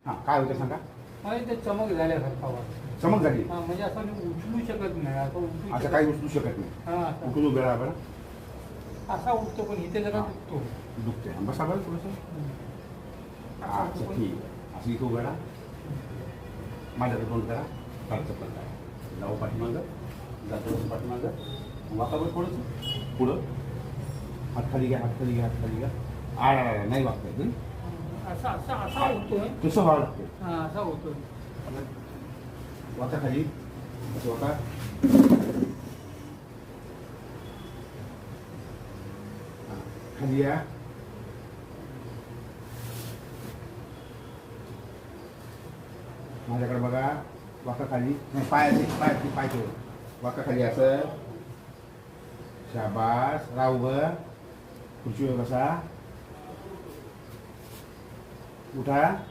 हां काय होतं सांगा. मला ते चमक झाल्यासारखा वाटतं. चमक झाली. हा म्हणजे असं मी उचलू शकत नाही, असं काही उचलू शकत नाही. हा असा. उठून उभे राहा बरं. असा उठतो पण इथे जरा हा. दुखतो. दुखते बसा बरं थोडंसं. असा अच्छा उठतो पण- ठीक आहे. असं इथं उभे राहा. माझ्याकडे तोंड करा. खालचं पण करा. जाऊ पाठीमागं. जातो पाठीमागं. वाका बरं थोडंसं पुढं. हात खाली घ्या, हात खाली घ्या, हात खाली घ्या. नाही वागता येत. असा असा असा होतोय. कसं व्हावं लागतं. हा असा होतोय. वाका खाली. असं वाका. हां, खाली या. माझ्याकडे बघा. वाका खाली. नाही पाय ठेव. वाका खाली असं. शाबास. राहू बर. खुर्चीवर बसा. उठा.